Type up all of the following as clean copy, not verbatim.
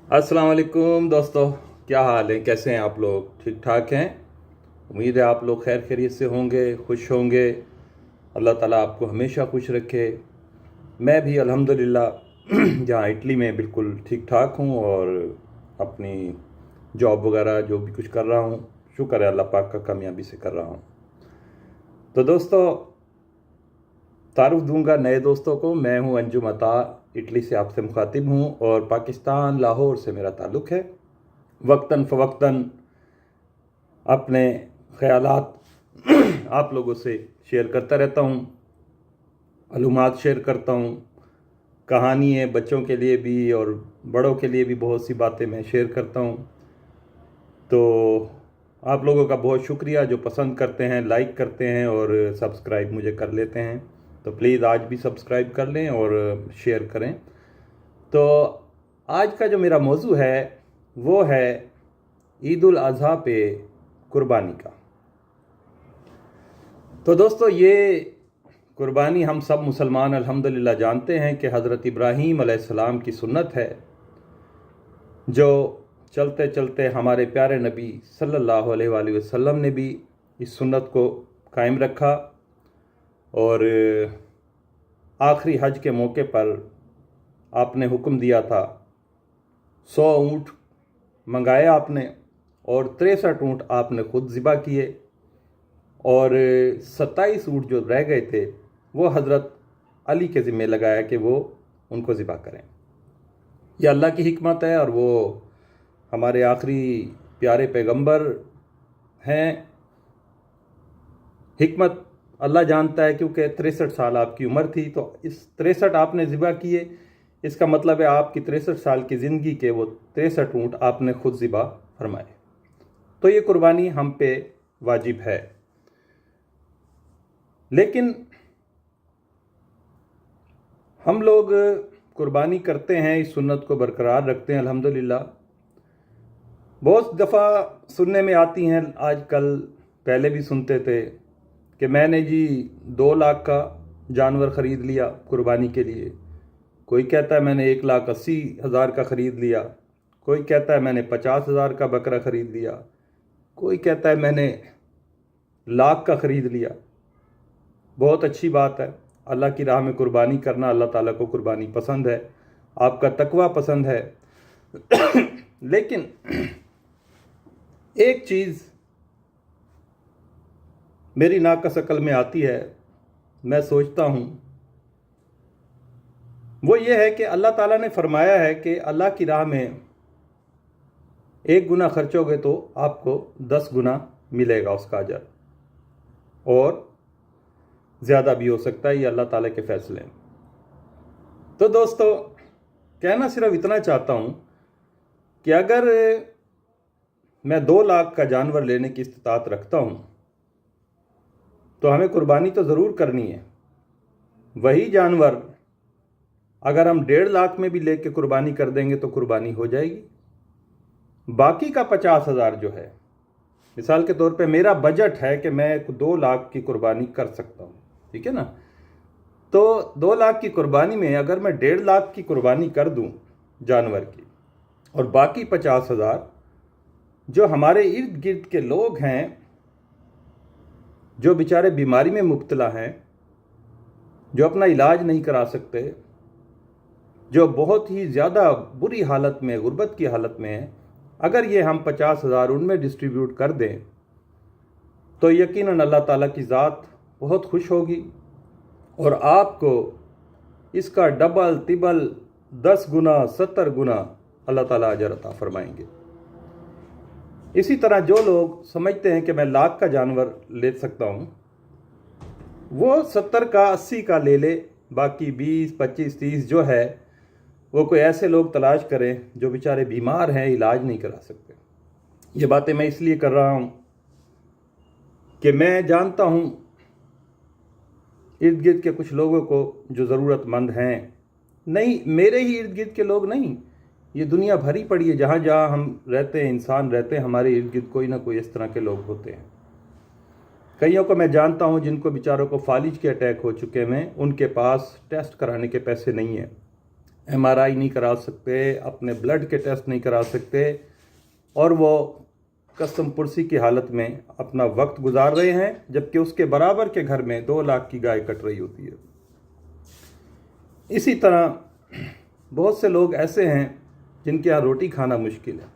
अस्सलाम वालेकुम दोस्तों, क्या हाल है? कैसे हैं आप लोग? ठीक ठाक हैं? उम्मीद है आप लोग खैर खैरियत से होंगे, खुश होंगे। अल्लाह ताला आपको हमेशा खुश रखे। मैं भी अल्हम्दुलिल्लाह जहाँ इटली में बिल्कुल ठीक ठाक हूँ और अपनी जॉब वगैरह जो भी कुछ कर रहा हूँ, शुक्र है अल्लाह पाक का, कामयाबी से कर रहा हूँ। तो दोस्तों, तारुफ दूंगा नए दोस्तों को। मैं हूं अंजुम अता, इटली से आपसे मुखातिब हूं और पाकिस्तान लाहौर से मेरा ताल्लुक़ है। वक्तन फ़वक्तन अपने ख़यालात आप लोगों से शेयर करता रहता हूं, मालूमात शेयर करता हूं, कहानी है बच्चों के लिए भी और बड़ों के लिए भी, बहुत सी बातें मैं शेयर करता हूं। तो आप लोगों का बहुत शुक्रिया जो पसंद करते हैं, लाइक करते हैं और सब्सक्राइब मुझे कर लेते हैं। तो प्लीज़ आज भी सब्सक्राइब कर लें और शेयर करें। तो आज का जो मेरा मौजू है वो है ईद उल अज़हा पे कुर्बानी का। तो दोस्तों, ये कुर्बानी हम सब मुसलमान अल्हम्दुलिल्लाह जानते हैं कि हज़रत इब्राहीम अलैहिस्सलाम की सुन्नत है, जो चलते चलते हमारे प्यारे नबी सल्लल्लाहु अलैहि वसल्लम ने भी इस सुन्नत को कायम रखा। और आखिरी हज के मौके पर आपने हुक्म दिया था, 100 ऊँट मंगाए आपने और 63 ऊँट आपने खुद ज़िबा किए और 27 ऊँट जो रह गए थे वो हज़रत अली के ज़िम्मे लगाया कि वो उनको ज़िबा करें। यह अल्लाह की हिकमत है और वो हमारे आखिरी प्यारे पैगंबर हैं। हिकमत अल्लाह जानता है, क्योंकि 63 साल आपकी उम्र थी, तो इस 63 आपने ज़िबा किए, इसका मतलब है आपकी 63 साल की ज़िंदगी के वो 63 ऊँट आपने खुद ज़िबा फरमाए। तो ये कुर्बानी हम पे वाजिब है। लेकिन हम लोग कुर्बानी करते हैं, इस सुन्नत को बरकरार रखते हैं अल्हम्दुलिल्लाह। बहुत दफ़ा सुनने में आती हैं आजकल, पहले भी सुनते थे कि मैंने जी 2 लाख का जानवर ख़रीद लिया कुर्बानी के लिए। कोई कहता है मैंने 1,80,000 का ख़रीद लिया, कोई कहता है मैंने 50,000 का बकरा ख़रीद लिया, कोई कहता है मैंने लाख का ख़रीद लिया। बहुत अच्छी बात है, अल्लाह की राह में कुर्बानी करना, अल्लाह ताला को कुर्बानी पसंद है, आपका तकवा पसंद है। लेकिन एक चीज़ मेरी नाकस अकल में आती है, मैं सोचता हूँ, वो ये है कि अल्लाह ताला ने फरमाया है कि अल्लाह की राह में 1 गुना खर्चोगे तो आपको 10 गुना मिलेगा उसका अजर, और ज़्यादा भी हो सकता है, ये अल्लाह ताला के फ़ैसले हैं। तो दोस्तों, कहना सिर्फ इतना चाहता हूँ कि अगर मैं 2 लाख का जानवर लेने की इस्तिताअत रखता हूँ तो हमें कुर्बानी तो ज़रूर करनी है। वही जानवर अगर हम 1.5 लाख में भी लेके कुर्बानी कर देंगे तो कुर्बानी हो जाएगी। बाकी का 50,000 जो है, मिसाल के तौर पे मेरा बजट है कि मैं 2 लाख की कुर्बानी कर सकता हूँ, ठीक है ना। तो 2 लाख की कुर्बानी में अगर मैं 1.5 लाख की कुर्बानी कर दूँ जानवर की, और बाकी 50,000 जो हमारे इर्द गिर्द के लोग हैं, जो बेचारे बीमारी में मुब्तला हैं, जो अपना इलाज नहीं करा सकते, जो बहुत ही ज़्यादा बुरी हालत में, गुर्बत की हालत में हैं, अगर ये हम 50,000 उनमें डिस्ट्रीब्यूट कर दें तो यकीनन अल्लाह ताला की ज़ात बहुत खुश होगी और आपको इसका डबल तिबल 10 गुना 70 गुना अल्लाह ताला अजर अता फरमाएंगे। इसी तरह जो लोग समझते हैं कि मैं लाख का जानवर ले सकता हूँ, वो 70 का 80 का ले ले, बाकी 20 25 30 जो है वो कोई ऐसे लोग तलाश करें जो बेचारे बीमार हैं, इलाज नहीं करा सकते। ये बातें मैं इसलिए कर रहा हूँ कि मैं जानता हूँ इर्द गिर्द के कुछ लोगों को जो ज़रूरतमंद हैं, नहीं मेरे ही इर्द गिर्द के लोग नहीं, ये दुनिया भरी पड़ी है, जहाँ जहाँ हम रहते हैं, इंसान रहते हैं, हमारे इर्द गिर्द कोई ना कोई इस तरह के लोग होते हैं। कईयों को मैं जानता हूँ जिनको बेचारों को फालिज के अटैक हो चुके हैं, उनके पास टेस्ट कराने के पैसे नहीं हैं, MRI نہیں کرا سکتے، اپنے بلڈ کے ٹیسٹ نہیں کرا سکتے، اور وہ قسم پرسی کی حالت میں اپنا وقت گزار رہے ہیں، جبکہ اس کے برابر کے گھر میں 2 لاکھ کی گائے کٹ رہی ہوتی ہے۔ اسی طرح بہت سے لوگ ایسے ہیں جن کے یہاں روٹی کھانا مشکل ہے۔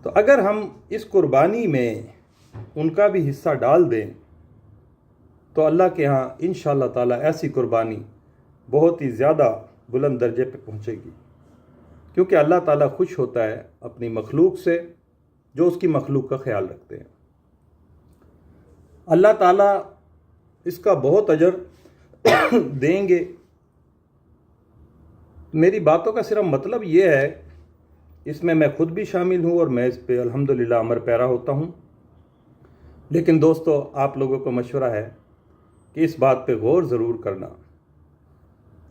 تو اگر ہم اس قربانی میں ان کا بھی حصہ ڈال دیں تو اللہ کے ہاں انشاءاللہ تعالیٰ ایسی قربانی بہت ہی زیادہ بلند درجے پہ پہنچے گی، کیونکہ اللہ تعالیٰ خوش ہوتا ہے اپنی مخلوق سے جو اس کی مخلوق کا خیال رکھتے ہیں۔ اللہ تعالیٰ اس کا بہت اجر دیں گے۔ میری باتوں کا صرف مطلب یہ ہے، اس میں خود بھی شامل ہوں اور میں اس پہ الحمدللہ عمل پیرا ہوتا ہوں، لیکن دوستو آپ لوگوں کو مشورہ ہے کہ اس بات پہ غور ضرور کرنا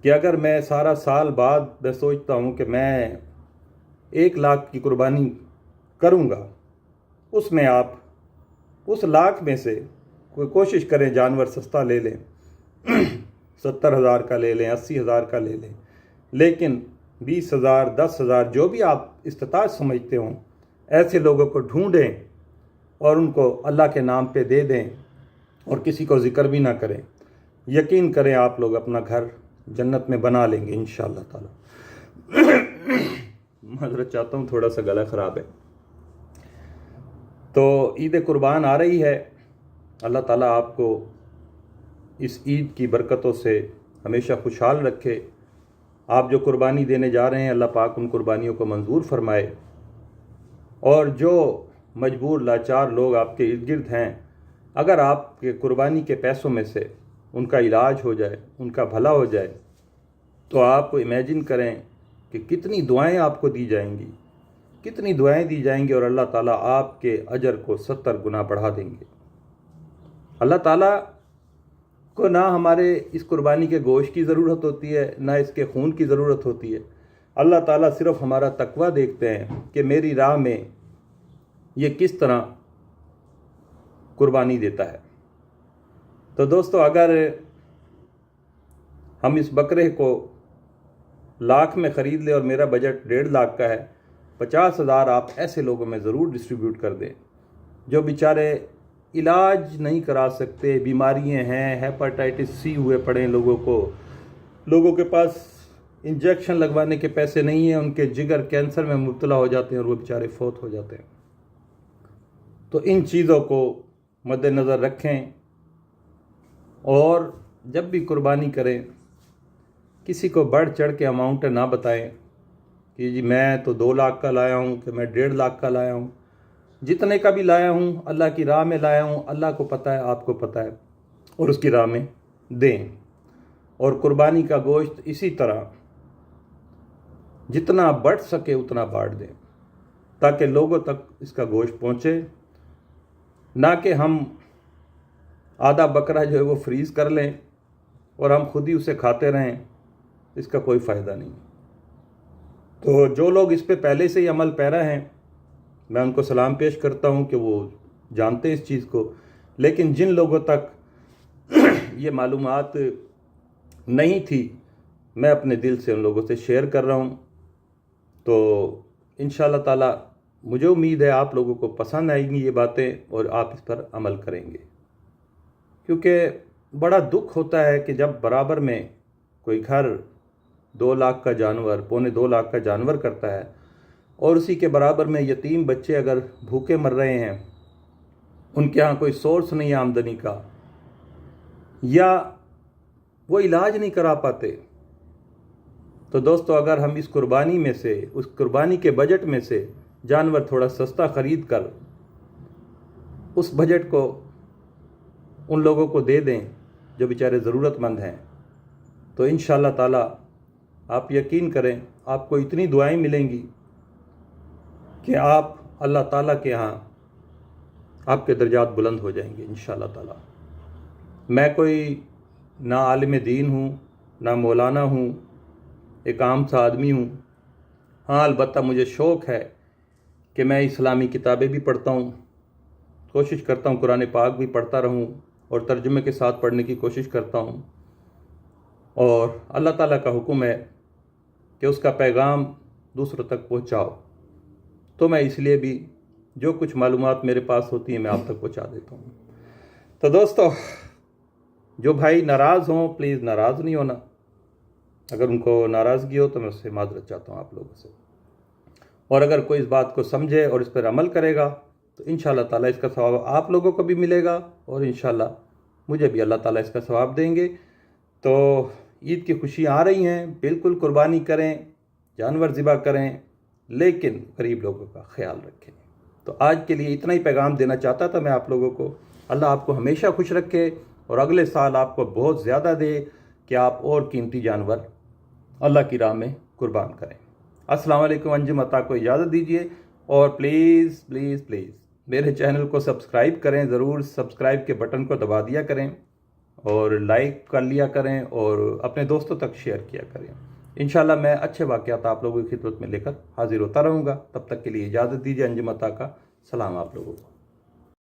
کہ اگر میں سارا سال بعد میں سوچتا ہوں کہ میں 1 لاکھ کی قربانی کروں گا، اس میں آپ اس لاکھ میں سے کوئی کوشش کریں جانور سستا لے لیں، 70,000 کا لے لیں، 80,000 کا لے لیں، لیکن 20,000 10,000 جو بھی آپ استطاعت سمجھتے ہوں ایسے لوگوں کو ڈھونڈیں اور ان کو اللہ کے نام پہ دے دیں اور کسی کو ذکر بھی نہ کریں۔ یقین کریں آپ لوگ اپنا گھر جنت میں بنا لیں گے انشاءاللہ تعالی۔ معذرت چاہتا ہوں، تھوڑا سا گلا خراب ہے۔ تو عید قربان آ رہی ہے، اللہ تعالیٰ آپ کو اس عید کی برکتوں سے ہمیشہ خوشحال رکھے۔ آپ جو قربانی دینے جا رہے ہیں اللہ پاک ان قربانیوں کو منظور فرمائے، اور جو مجبور لاچار لوگ آپ کے ارد گرد ہیں، اگر آپ کے قربانی کے پیسوں میں سے ان کا علاج ہو جائے، ان کا بھلا ہو جائے، تو آپ کو امیجن کریں کہ کتنی دعائیں آپ کو دی جائیں گی، کتنی دعائیں دی جائیں گی، اور اللہ تعالیٰ آپ کے اجر کو 70 گنا بڑھا دیں گے۔ اللہ تعالیٰ کو نہ ہمارے اس قربانی کے گوشت کی ضرورت ہوتی ہے، نہ اس کے خون کی ضرورت ہوتی ہے۔ اللہ تعالیٰ صرف ہمارا تقویٰ دیکھتے ہیں کہ میری راہ میں یہ کس طرح قربانی دیتا ہے۔ تو دوستو اگر ہم اس بکرے کو لاکھ میں خرید لیں اور میرا بجٹ 1.5 لاکھ کا ہے، 50,000 آپ ایسے لوگوں میں ضرور ڈسٹریبیوٹ کر دیں جو بیچارے علاج نہیں کرا سکتے، بیماریاں ہیں، ہیپاٹائٹس C ہوئے پڑے لوگوں کے پاس انجیکشن لگوانے کے پیسے نہیں ہیں، ان کے جگر کینسر میں مبتلا ہو جاتے ہیں اور وہ بیچارے فوت ہو جاتے ہیں۔ تو ان چیزوں کو مد نظر رکھیں، اور جب بھی قربانی کریں کسی کو بڑھ چڑھ کے اماؤنٹ نہ بتائیں کہ جی میں تو 2 لاکھ کا لایا ہوں، کہ میں 1.5 لاکھ کا لایا ہوں۔ جتنے کا بھی لایا ہوں اللہ کی راہ میں لایا ہوں، اللہ کو پتہ ہے، آپ کو پتہ ہے، اور اس کی راہ میں دیں۔ اور قربانی کا گوشت اسی طرح جتنا بڑھ سکے اتنا بانٹ دیں تاکہ لوگوں تک اس کا گوشت پہنچے، نہ کہ ہم آدھا بکرا جو ہے وہ فریز کر لیں اور ہم خود ہی اسے کھاتے رہیں، اس کا کوئی فائدہ نہیں۔ تو جو لوگ اس پہ پہلے سے ہی عمل پیرا ہیں میں ان کو سلام پیش کرتا ہوں کہ وہ جانتے ہیں اس چیز کو، لیکن جن لوگوں تک یہ معلومات نہیں تھی میں اپنے دل سے ان لوگوں سے شیئر کر رہا ہوں۔ تو انشاءاللہ تعالی مجھے امید ہے آپ لوگوں کو پسند آئیں گی یہ باتیں اور آپ اس پر عمل کریں گے، کیونکہ بڑا دکھ ہوتا ہے کہ جب برابر میں کوئی گھر 2 لاکھ کا جانور، 2.25 لاکھ کا جانور کرتا ہے، اور اسی کے برابر میں یتیم بچے اگر بھوکے مر رہے ہیں، ان کے ہاں کوئی سورس نہیں ہے آمدنی کا، یا وہ علاج نہیں کرا پاتے، تو دوستو اگر ہم اس قربانی میں سے، اس قربانی کے بجٹ میں سے جانور تھوڑا سستا خرید کر اس بجٹ کو ان لوگوں کو دے دیں جو بیچارے ضرورت مند ہیں، تو انشاءاللہ تعالی آپ یقین کریں آپ کو اتنی دعائیں ملیں گی کہ آپ اللہ تعالیٰ کے ہاں آپ کے درجات بلند ہو جائیں گے انشاءاللہ تعالیٰ۔ میں کوئی نہ عالم دین ہوں، نہ مولانا ہوں، ایک عام سا آدمی ہوں۔ ہاں البتہ مجھے شوق ہے کہ میں اسلامی کتابیں بھی پڑھتا ہوں، کوشش کرتا ہوں قرآن پاک بھی پڑھتا رہوں اور ترجمے کے ساتھ پڑھنے کی کوشش کرتا ہوں، اور اللہ تعالیٰ کا حکم ہے कि उसका पैगाम दूसरों तक पहुंचाओ। तो मैं इसलिए भी जो कुछ मालूमात मेरे पास होती है मैं आप तक पहुंचा देता हूँ। तो दोस्तों, जो भाई नाराज़ हों प्लीज़ नाराज़ नहीं होना। अगर उनको नाराज़गी हो तो मैं उससे माजरत चाहता हूँ आप लोगों से। और अगर कोई इस बात को समझे और इस पर अमल करेगा तो इंशाअल्लाह ताला इसका सवाब आप लोगों को भी मिलेगा और इंशाअल्लाह मुझे भी अल्लाह ताला इसका सवाब देंगे। तो ईद की खुशियाँ आ रही हैं, बिल्कुल कुर्बानी करें, जानवर ज़िबा करें, लेकिन गरीब लोगों का ख्याल रखें। तो आज के लिए इतना ही पैगाम देना चाहता था मैं आप लोगों को। अल्लाह आपको हमेशा खुश रखे और अगले साल आपको बहुत ज़्यादा दे कि आप और कीमती जानवर अल्लाह की राह में कुर्बान करें। अस्सलाम वालेकुम। अंजुम अता को इजाज़त दीजिए और प्लीज़ प्लीज़ प्लीज़ मेरे चैनल को सब्सक्राइब करें, ज़रूर सब्सक्राइब के बटन को दबा दिया करें और लाइक कर लिया करें और अपने दोस्तों तक शेयर किया करें। इंशाल्लाह मैं अच्छे वाक़यात आप लोगों की खिदमत में लेकर हाजिर होता रहूँगा। तब तक के लिए इजाज़त दीजिए। अंजुम अता का सलाम आप लोगों को।